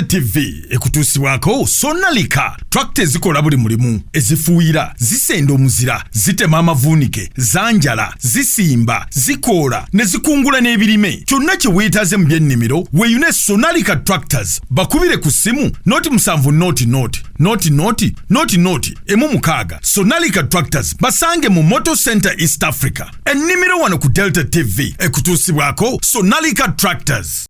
TV ekutuusibwako Sonalika tractor ezikola buli mulimu ezifuuyira zisenda omuzira zitema amavuunike zanjala zisimba zikoola ne zikungula n'ebirime kyonna kye weetaaze mu by'ennimiro weeyune Sonalika tractors bakubire ku ssimu noti 7 emu mukaaga Sonalika tractors basange mu Motor Center East Africa ennimiro wano ku Delta TV ekutuusibwako Sonalika tractors.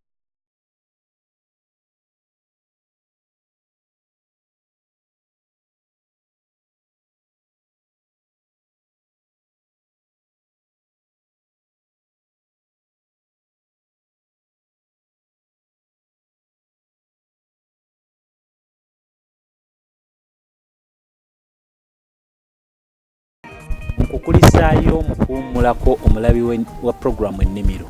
Okulisaayo mukuwummulako omulabi wa programu ennimiro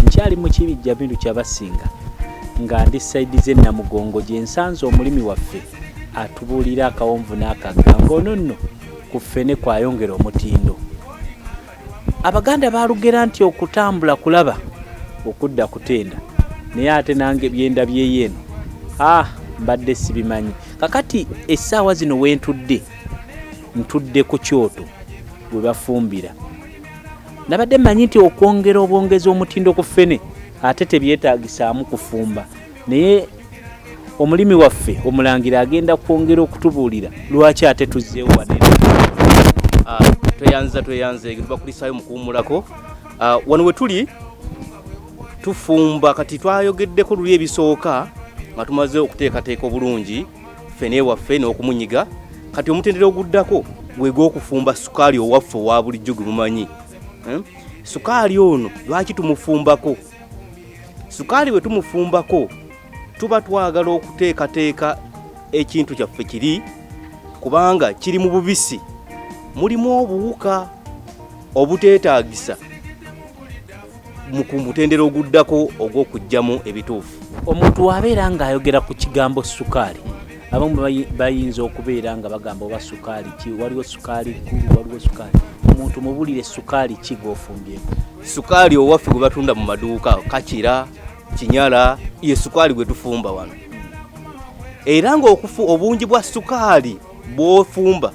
nkyali mu kibijja bintu kyabasinga nga ndi saidi ze Namugongo gye nsanze omulimi waffe atubuulira akawonvu n'akagga ng'ono nno ku ffene kwayongera omutindo. Abaganda baalugera nti okutambula kulaba okudda kutenda naye ate nange byenda byeyeeno mbadde sibimanyi. Kakati essaawa zino wentudde ntudde ku kyoto we bafumbira nabadde manyi nti okwongera obwongezi omutindo ku ffene ate tebyetaagisaamu kufumba naye omulimi waffe omulangira agenda kwongera okutubuulira lwaki ate tuzzeewo wanene. Tweyanze bakulisaayo mukuwummulako wano we tuli tufumba kati twayogeddeko luli ebisooka nga tumaze okuteekateeka obulungi ffene waffe n'okumunyiga kati omutendera oguddako gwego okufumba sukaali owaffe owa bulijjo gwe mumanyi. Sukaali ono lwaki tumufumbako? Sukaali we tumufumbako tuba twagala okuteekateeka ekintu kyaffe kiri kubanga kiri mu bubisi mulimu obuwuka obuteetaagisa mu mutendera oguddako ogw'okugyamu ebituufu. Omuntu abeera ng'ayogera ku kigambo sukaali abamu bayinza okubeera nga bagamba oba sukaali ki, waliwo sukaali ggulu, waliwo sukaali. Omuntu mubulire sukaali ki gw'ofumbyeko? Sukaali owaffe gwe batunda mu maduuka Kakira, Kinyala, ye sukaali gwe tufumba wano. Era ng'obungi bwa sukaali bw'ofumba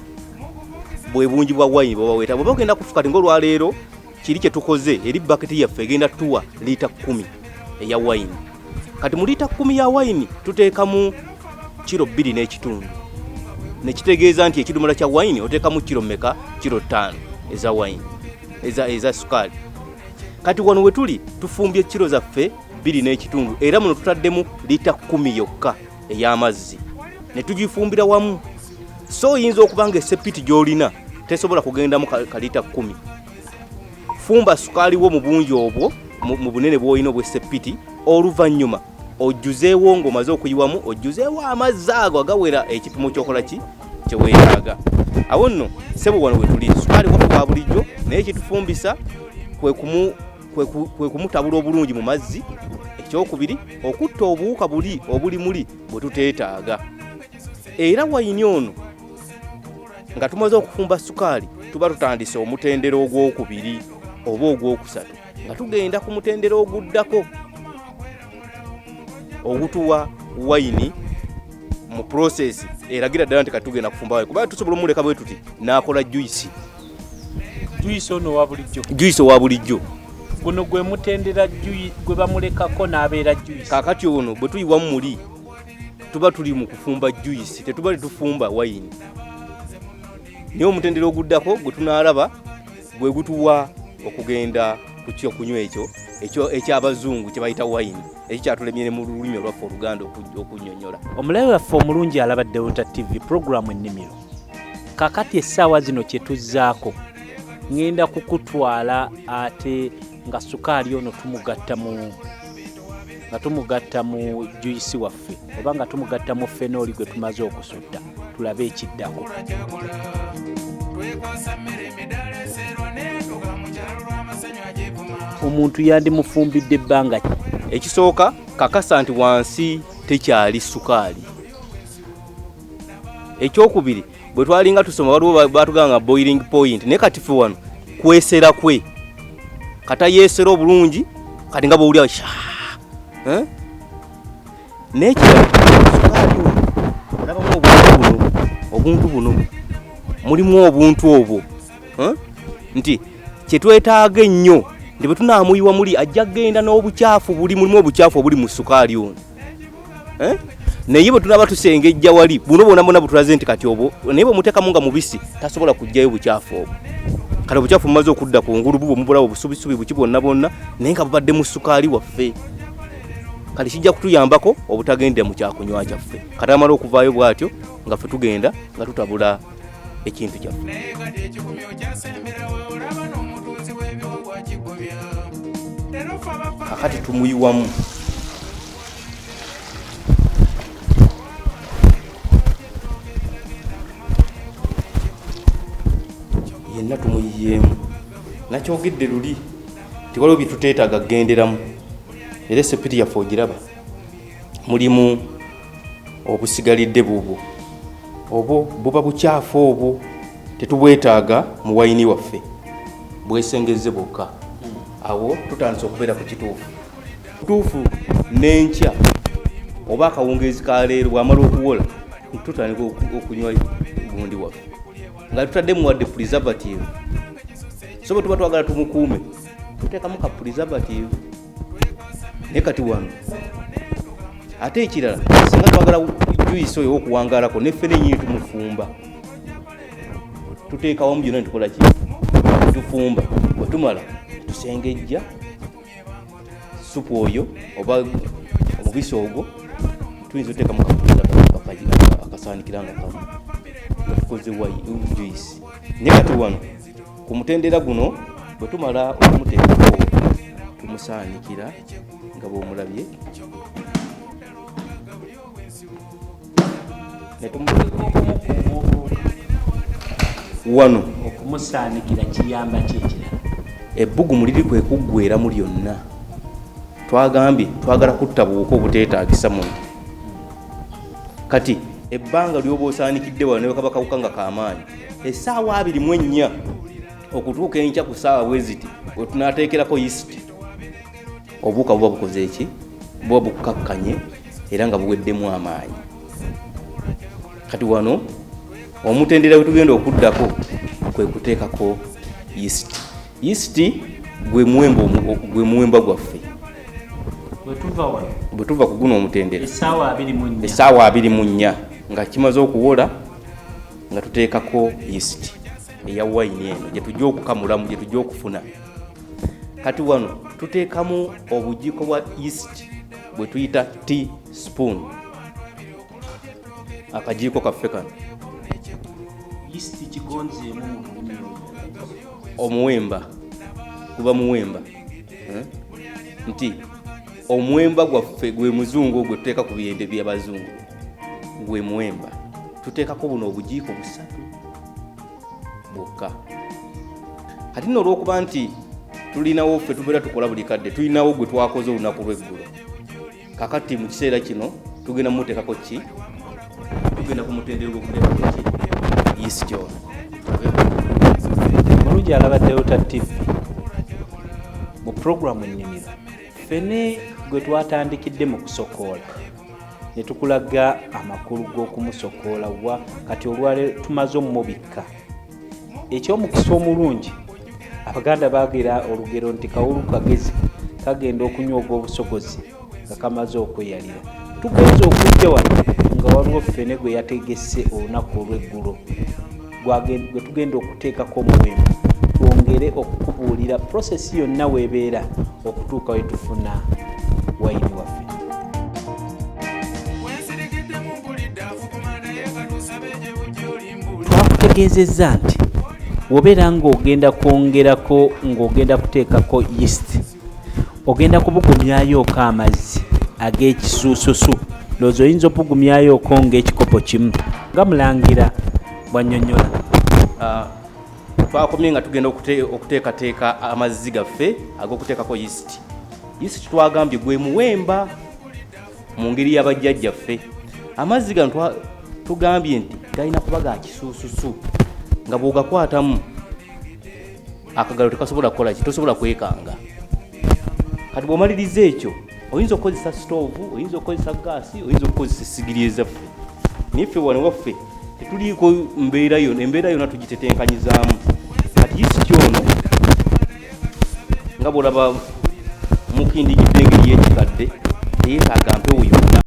bwe bungi bwa wayini bw'obaweeta. Bw'oba ogenda kufuka ng'olwaleero kiri kye tukoze eri baketi yaffe egenda tuwa liita 10 eya wayini. Kati mu liita 10 ya wayini tuteekamu kilo 2 n'ekitundu. Nekitegeeza nti ekidomola kya wayini oteekamu kilo mmeka? Kilo 5 eza wayini eza sukaali. Kati wano we tuli tufumbye kilo zaffe 2 n'ekitundu era muno tutaddemu liita 10 yokka ey'amazzi ne tugifumbira wamu. So oyinza okuba nga esepiti gy'olina tesobola kugendamu kaliita 10. Fumba sukaali wo mu bungi obwo mu bunene bw'olina obw'esepiti oluvannyuma ojjuzeewo ng'omaze okuyiwamu ojjuzeewo amazzi ago agawera ekipimo ky'okola ki kye weetaaga. Awo nno ssebo wano we tuli sukaali waffe wa bulijjo naye kitufumbisa kwe kumutabula obulungi mu mazzi. Ekyokubiri okutta obuwuka obuli muli bwe tuteetaaga. Era wayini ono nga tumaze okufumba sukaali tuba tutandise omutendera ogwokubiri oba ogwokusatu nga tugenda ku mutendera oguddako ogutuwa wayini mu process eragira ddala nti katugenda kufumba wayini kuba tusobola omuleka bwe tuti n'akola juice ono wa bulijjo. Juice owa bulijjo guno gwe mutendera gwe bamulekako n'abeera juice. Kaakati ono bwe tuyiwamu muli tuba tuli mu kufumba juice tetuba tufumba wayini. Naye omutendera oguddako gwe tunaalaba gwe gutuwa okugenda ku kyo kunywa ekyo eky'abazungu kye bayita wayini ekyo kyatulemye mu lulimi olwaffe Oluganda okunnyonnyola. Omulabi waffe omulungi alaba Delta TV programu ennimiro. Kakati essaawa zino kye tuzzaako ngenda kukutwala ate nga sukaali ono tumugatta mu juisi waffe oba nga tumugatta mu fenoli gwe tumaze okusutta tulabe ekiddako. Omuntu yandimufumbidde ebbanga ekisooka kakasa nti wansi tekyali sukaali. Ekyokubiri bwe twalinga tusoma waliwo batuganga boiling point naye kati ffe wano kwesera kwe kata yeesera obulungi kati nga bw'owulira n'ekirala olabamu obuntu buno mulimu obuntu obwo nti kyetwetaaga ennyo nti bwe tunaamuyiwa muli ajja genda n'obukyafu mulimu obukyafu obuli mu sukaali ono naye bwe tunaba tusengejja wali buno bwona butulaze nti kati obwo naye bwe muteekamu nga mubisi tasobola kujjayo bukyafu obwo kale obukyafu bumaze okudda ku ngulu bubwo mubulawo busubisubi buki bwonna naye nga bubadde mu sukaali waffe kale kijja kutuyambako obutagendera mu kyakunywa kyaffe kati amala okuvaayo bw'atyo nga ffe tugenda nga tutabula ekintu kyaffe kakati tumuyiwamu yenna tumuyiyeemu nakyogedde luli tiwaliwo byetuteetaaga kugenderamu era esepiti yaffe ogiraba mulimu obusigalidde obwo buba bukyafu obwo tetubwetaaga mu wayini waffe bwesengeze bwokka awo tutandise okubeera ku kituufu n'enkya oba akawungeezi ka leero bwamala okuwola tutandika okunywa gundi waffe nga tutaddemu wadde preservative so bwe tuba twagala tumukuume tuteekamu ka preservative naye kati wano ate ekirala singa twagala juyisi oyo okuwangaalako neffe nenyini tumufumba tuteekawamu byonna netukola ki tufumba bwe tumala tusengejja supu oyo oba omubisi ogwo tuyinza oteekamu akasaanikiranga kamu tukoze juyisi naye kati wano ku mutendera guno bwe tumala okumuteekako tumusaanikira nga bw'omulabye wano okumusaanikira kiyamba kyekirala ebbugumu liri kwe kuggweeramu lyonna twagambye twagala kutta buwuka obuteetaagisa muno kati ebbanga lyoba osaanikidde wano ne bwekaba kawuka nga kamaanyi essaawa 24 okutuuka enkya ku ssaawa bwe ziti we tunaateekerako yisiti obuwuka buba bukoze eki buba bukkakkanye era nga buweddemu amaanyi kati wano omutendera we tugenda okuddako kwe kuteekako yisiti gwe muwemba gwaffe bwe tuva ku guno omutendera essaawa 24 nga kimaze okuwola nga tuteekako yisiti eya wayini eno gye tujja okukamulamu gye tujja okufuna kati wano tuteekamu obujiiko bwa yisiti bwe tuyita teaspoon akajiiko kaffe kano omuwemba guba muwemba nti omuwemba gwaffe gwe muzungu gwe tuteeka ku biyende by'abazungu gwe muwemba tuteekako buno obujiiko 3 bwokka kati nno olw'okuba nti tulinawo ffe tubeera tukola buli kadde tulinawo gwe twakoze olunaku lw'eggulo kakati mu kiseera kino tugenda mumuteekako ki tugenda ku mutendero gw'okuteekako ki yisiti ono mulungi alaba Delta TV mu puroguramu ennimiro ffene gwe twatandikidde mu kusokoola ne tukulaga amakulu g'okumusokoola wa kati olwaleero tumaze omubikka eky'omukisa omulungi abaganda baagera olugero nti kawulu kagezi kagenda okunyooga obusogozi nga kamaze okweyalira tugenza okujja wano nga waliwo ffene gwe yategese olunaku olw'eggulo gwe tugenda okuteekako omuwemba twongere okukubuulira prosesi yonna weebeera okutuuka we tufuna wayini waffe twakutegeezezza nti wobeera ng'ogenda kwongerako ng'ogenda kuteekako yisiti ogenda kubugumyayoko amazzi ag'ekisuususu loozi oyinza obugumyayoko ng'ekikopo kimu nga mulangira bwannyonnyola twakomye nga tugenda okuteekateeka amazzi gaffe ag'okuteekako yisiti twagambye gwe muwemba mu ngeri y'abajjajjaffe amazzi gano tugambye nti galina kuba ga kisuususu nga bw'ogakwatamu akagalo tekasobola kukola ki tosobola kwekanga kati bw'omaliriza ekyo oyinza okukozesa sitoovu oyinza okukozesa gaasi oyinza okukozesa essigiri ezaffe niffe wano waffe tetuliiko embeera yonna tugitetenkanyizaamu. Kati isi kyono nga bw'olaba mukindigidde engeri y'ekikadde teyeetaaga mpewo yonna.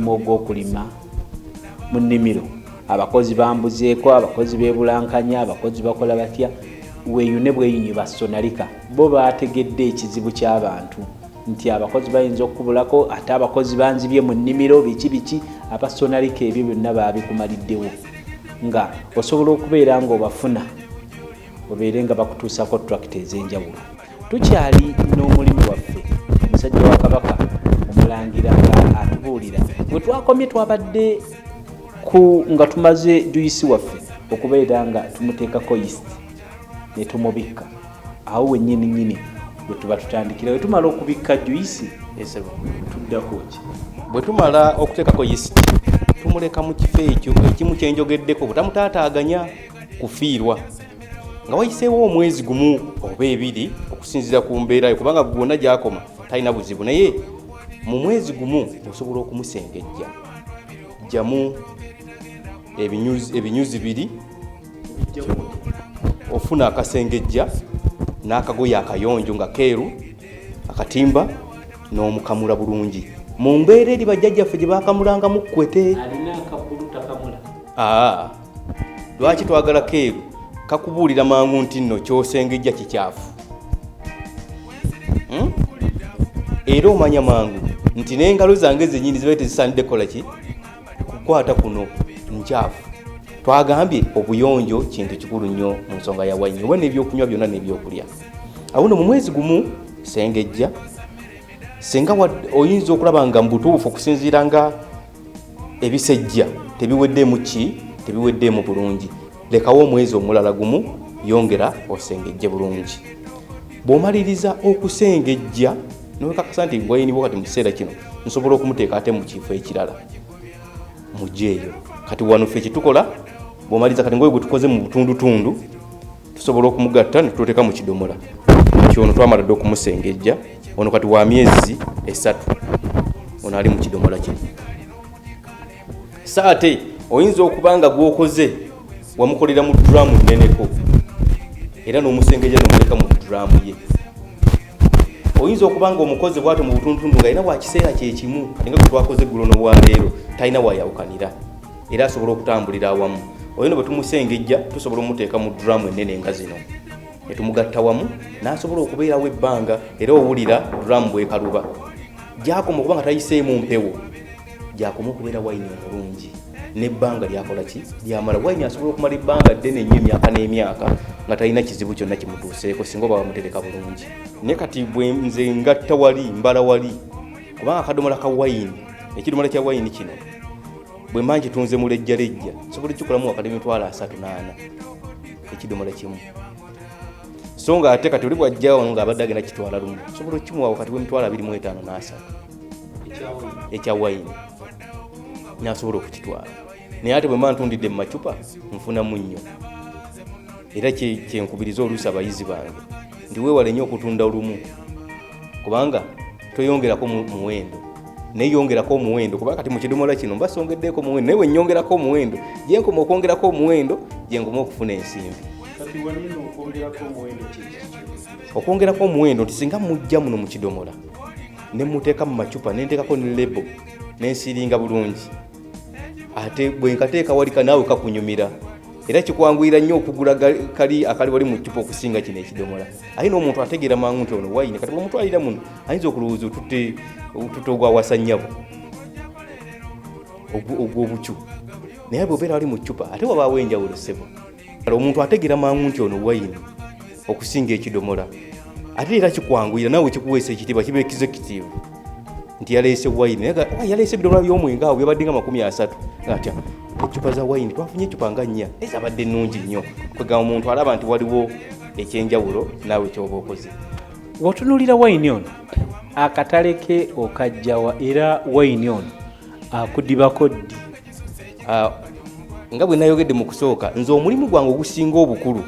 Ogw'okulima mu nnimiro abakozi bambuzeeko, abakozi beebulankanya, abakozi bakola batya, weeyune bweyunye ba Sonalika bo baategedde ekizibu ky'abantu nti abakozi bayinza okubulako ate abakozi banzibye mu nnimiro biki aba Sonalika ebyo byonna baabikumaliddewo nga osobola okubeera nga obafuna obeere nga bakutuusako tractor ez'enjawulo. Tukyali n'omulimu waffe omusajja wa Kabaka omulangira nga atubuulira bwe twakomye twabadde nga tumaze Joyce waffe okubeera nga tumuteekako yeast ne tumubikka awo wennyini bwe tuba tutandikira bwe tumala okubikka juisi esebo tuddako ki bwe tumala okuteekako yeast tumuleka mu kifo ekyo ekimu kyenjogeddeko butamutaataaganya kufiirwa nga wayiseewo omwezi gumu oba ebiri okusinziira ku mbeera kubanga gwonna gyakoma talina buzibu naye mu mwezi gumu osobola okumusengejja jjamu ebinyuzi biri ofuna akasengejja n'akagoye akayonjo nga keeru akatimba n'omukamula bulungi mu mbeera eri bajjajjaffe gye baakamulanga mu kkwete alina akabulu takamula lwaki twagala keeru kakubuulira mangu nti nno kyosengejja kikyafu era omanya mangu nti n'engalo zange zenyini zibaire tezisaanidde kukola ki kukwata kuno nkyafu twagambye obuyonjo kintu kikulu nnyo mu nsonga ya wayini oba n'ebyokunywa byonna n'ebyokulya awuno mu mwezi gumu sengejja singa oyinza okulaba nga mu butuufu okusinziira nga ebisejja tebiweddemu ki tebiweddemu bulungi lekawo omwezi omulala gumu yongera osengejje bulungi bw'omaliriza okusengejja nowekakasa nti wayini bwo kati mu kiseera kino nsobola okumuteeka ate mu kifo ekirala mugyeeyo kati wano ffe kitukola bw'omaliriza kati ngoye gwe tukoze mu butundutundu tusobola okumugatta ne tuteeka mu kidomola kyono twamala dde okumusengejja ono kati wa myezi 3 ono ali mu kidomola kino saate oyinza okuba nga gwokoze wamukolera mu duramu nneneko era n'omusengejja n'omuleka mu duramu ye oyinza okuba nga omukozi bwate mu butundutundu nga alina bwakiseera kyekimu kati nga gwe twakoze ggulo n'obwaleero talina wayawukanira era asobola okutambulira awamu oyo no bwe tumusengejja tusobola omuteeka mu duramu ennene nga zino netumugatta wamu n'asobola okubeerawo ebbanga era owulira duramu bwekaluba gyakoma okuba nga tayiseemu mpewo gyakoma okubeera wayini omulungi n'ebbanga lyakola ki lyamala wayini asobola okumala ebbanga ddene nnyo emyaka n'emyaka nga talina kizibu kyonna kimutuuseeko singa oba bamutereka bulungi naye kati bwe nze ngatta wali mbala wali kubanga akadomola ka wayini ekidomola kya wayini kino bwe mba nkitunze mu lejjalejja nsobola okikolamu wakati w'emitwalo 38 ekidomola kimu so nga ate kati oli bwajja wano ng'abadde agenda kitwala lumu nsobola okimuwa wakati w'emitwalo 25 n'asatu ekya wayini nasobola okukitwala naye ate bwe mba ntundidde mu macupa nfunamu nnyo era kyenkubiriza oluusi abayizi bange nti weewale nnyo okutunda olumu kubanga toyongerako muwendo naye yongerako omuwendo kubanga kati mu kidomola kino mbasongeddeeko omuwendo naye wennyongerako omuwendo gyenkoma okwongerako omuwendo gyenkoma okufuna ensimbi okwongerako omuwendo nti singa mujja muno mu kidomola ne muteeka mu macupa nenteekako ne lebo nensiringa bulungi ate bwenkateeka walika naawe kakunyumira era kikwanguyira nnyo okugula kali akali wali mu cupa okusinga kino ekidomola aye n'omuntu ategeera mangu nti ono wayini kati bwemutwalira muno ayinza okulowooza otutte ogwawasa nnyabo ogw'obucu naye bweobeera wali mu cupa ate wabaawo enjawulo ssebo omuntu ategeera mangu nti ono wayini okusinga ekidomola ate era kikwanguyira naawe kikuweesa ekitiibwa kiba executive nti yaleese wayini yaleese ebidomola by'omwenge awo byabadde nga 30 atya ecupa za wayini twafunye ecupa nga 4 ezabadde ennungi nnyo kwegamba omuntu alaba nti waliwo ekyenjawulo naawe kyoba okoze w'otunuulira wayini ono akatale ke okajjawa era wayini ono akudibako ddi nga bwe nayogedde mu kusooka nze omulimu gwange ogusinga obukulu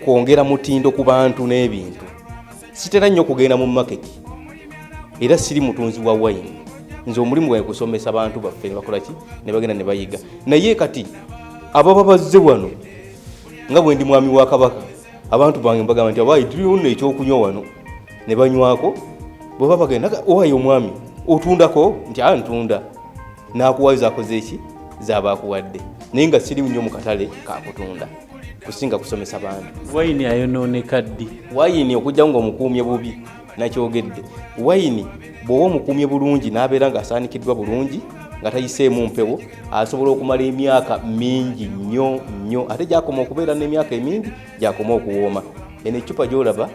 kwongera mutindo ku bantu n'ebintu sitera nnyo kugenda mu maketi era siri mutunzi wa wayini nze omulimu gwange kusomesa bantu baffe ne bakola ki ne bagenda ne bayiga naye kati ababa bazze wano nga bwe ndi mwami wa kabaka abantu bange mbagamba nti abaayi tuli nno ekyokunywa wano ne banywako bwe baba bagenda owaayi omwami otundako nti ntunda n'akuwayo akoze eki zaba akuwadde naye nga siri nnyo mu katale kakutunda kusinga kusomesa bantu wayini ayonooneka ddi wayini okujja nga omukuumye bubi nakyogedde wayini bw'oba omukuumye bulungi n'abeera ng'asaanikiddwa bulungi nga tayiseemu mpewo asobola okumala emyaka mingi nnyo ate gyakoma okubeera n'emyaka emingi gyakoma okuwooma eno ecupa gy'olaba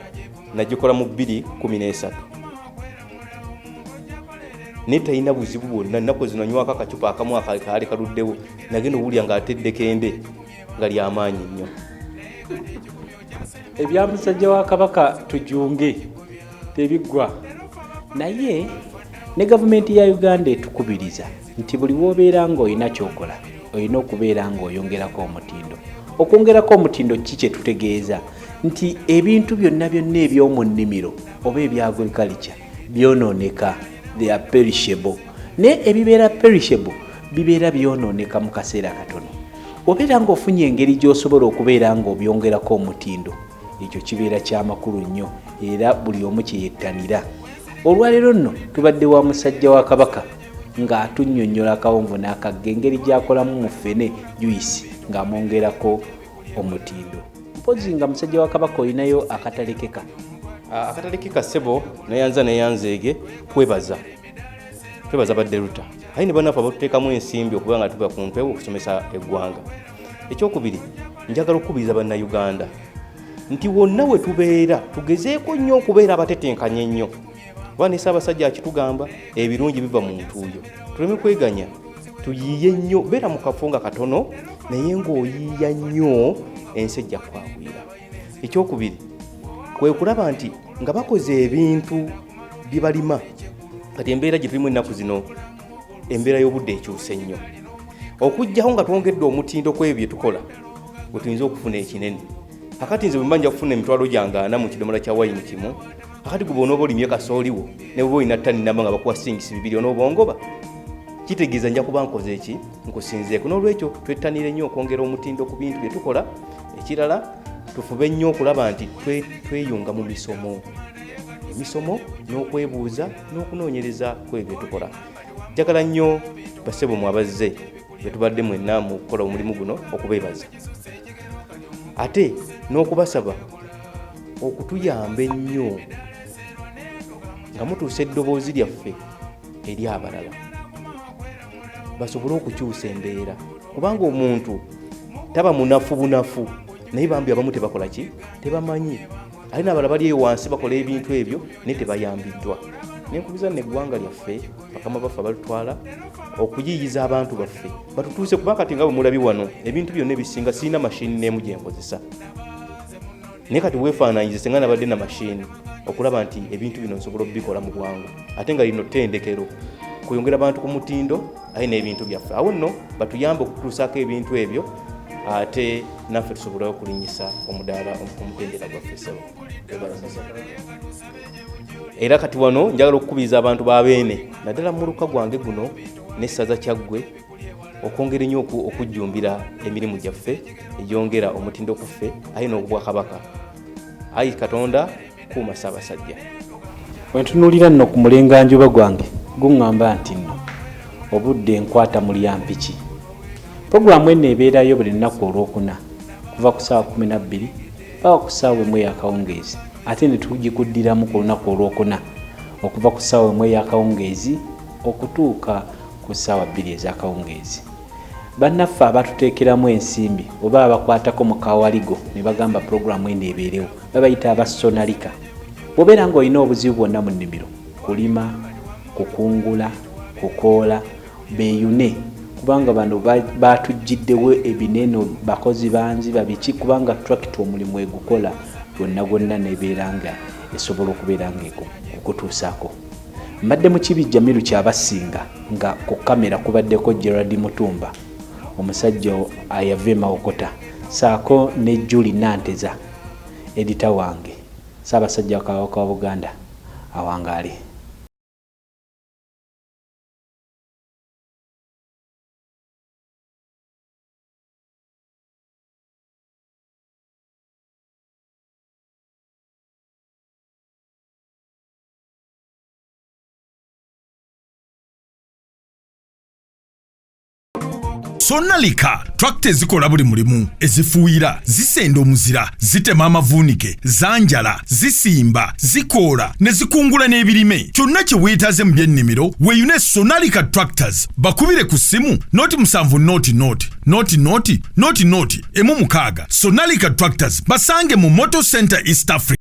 nagikola mu 2013 naye talina buzibu bwonna nnaku zino nywako akacupa akamu akaali kaluddewo nagenda owulya ng'ateddeko ende nga lyamaanyi nnyo ebya musajja wa kabaka tujunge tebiggwa. Naye ne gavumenti ya Uganda etukubiriza nti buli wobeera ng'olina kyokola olina okubeera ng'oyongerako omutindo. Okwongerako omutindo ki kye tutegeeza? Nti ebintu byonna eby'omu nnimiro oba ebya agriculture byonooneka, they are perishable. Ne ebibeera perishable bibeera byonooneka mu kaseera katono. Obeera ng'ofunye engeri gy'osobola okubeera ng'obyongerako omutindo, ekyo kibeera ky'amakulu nnyo era buli omu kye yettanira. Olwaleero nno tubadde wa musajja wa Kabaka ng'atunnyonnyola akawonvu n'akagga engeri gy'akolamu mu ffene juice ng'amwongerako omutindo. Mpozi nga musajja wa Kabaka olinayo akatalekeka. Akatalekeka ssebo neyanzeege twebaza badde luta ayi ne banafu abatuteekamu ensimbi okuba nga tuba ku mpewo okusomesa eggwanga. Ekyokubiri, njagala okukubiriza bannayuganda nti wonna we tubeera tugezeeko nnyo okubeera abatetenkanye ennyo. Oba ne Ssaabasajja akitugamba ebirungi biva mu ntuuyo. Tuleme kweganya, tuyiiye nnyo, beera mu kafo nga katono naye ng'oyiiya nnyo ensi ejja kwawira. Ekyokubiri kwe kulaba nti nga bakoze ebintu bye balima. Kati embeera gye tulimu ennaku zino, embeera y'obudde ekyuse nnyo. Okugjaho nga twongedde omutindo ku ebyo bye tukola, bwe tuyinza okufuna ekinene. Akati nze bwe mba nja kufuna emitwalo gyange 40 mu kidomola kya wayini kimu, akati gwe onooba olimye kasooliwo ne bwe olina ttani namba nga bakuwa singisi 2 onooba ongoba, kitegeeza nja kuba nkoze eki, nkusinzeeko. N'olwekyo twettanire nnyo okwongera omutindo ku bintu bye tukola. Ekirala, tufube nnyo okulaba nti tweyunga mu emisomo n'okwebuuza n'okunoonyereza ku ebyo bye tukola. Njagala nnyo bassebo mwabazze be tubadde mwenna mu kukola omulimu guno okubeebaza, ate n'okubasaba okutuyamba ennyo nga mutuusa eddoboozi lyaffe eri abalala basobole okukyusa embeera, kubanga omuntu taba munafu bunafu naye bambi abamu tebakola ki, tebamanyi. Ali n'abalala bali eyo wansi bakola ebintu ebyo naye tebayambiddwa. Nenkubiza n'eggwanga lyaffe bakama baffe balitwala okuyiyiza abantu baffe batutuuse, kuba kati nga bwe mulabi wano ebintu byonna ebisinga sirina mashini n'emu gye nkozesa. Naye kati weefaananyize senga nabadde na mashini okulaba nti ebintu bino nsobola okubikola mu bwangu, ate nga lino ttendekero kuyongera abantu ku mutindo aye n'ebintu byaffe. Awo nno batuyambe okutuusaako ebintu ebyo, ate naffe tusobole okulinyisa omudaala omutendera gwaffe. Sebo era kati wano njagala okukubiriza abantu b'Abeene naddala mu muluka gwange guno n'essaza Kyaggwe okwongera ennyo okujjumbira emirimu gyaffe egyongera omutindo ku ffe aye n'Obwakabaka. Ayi Katonda kuuma Ssaabasajja. Wentunuulira nno ku mulenganjuba gwange guŋŋamba nti nno obudde nkwata mulyampiki. Puroguramu eno ebeerayo buli nnaku olwokuna kuva ku ssaawa 12 paka ku ssaawa 1 ey'akawungeezi, ate ne tugikuddiramu ku lunaku olwokuna okuva ku ssaawa 1 ey'akawungeezi okutuuka ku ssaawa 2 ez'akawungeezi. Bannaffe abatuteekeramu ensimbi oba abakwatako mu kawaligo ne bagamba puroguramu eno ebeerewo babayita abasonalika. Bw'obeera ng'olina obuzibu bwonna mu nnimiro, kulima, kukungula, kukoola, beeyune, kubanga bano batujjiddewo ebinene, bakozi banzi babiki, kubanga tractor omulimu egukola gwonna nebeera nga esobola okubeera nga ekutuusaako. Mbadde mu Kibijja Miru Kyabasinga nga ku kamera kubaddeko Gerard Mutumba, omusajja ayava Mawokota, saako ne Julie Nanteza edita wange, Ssaabasajja Kabaka wa Buganda awangaale. Sonalika tractor ezikola buli mulimu, ezifuuyira, zisenda omuzira, zitema amavuunike, zanjala, zisimba, zikoola ne zikungula n'ebirime. Kyonna kye weetaaze mu by'ennimiro weeyune Sonalika Tractors. Bakubire ku ssimu noti 7 noti 1 6. Sonalika Tractors basange mu Motor Center East Africa.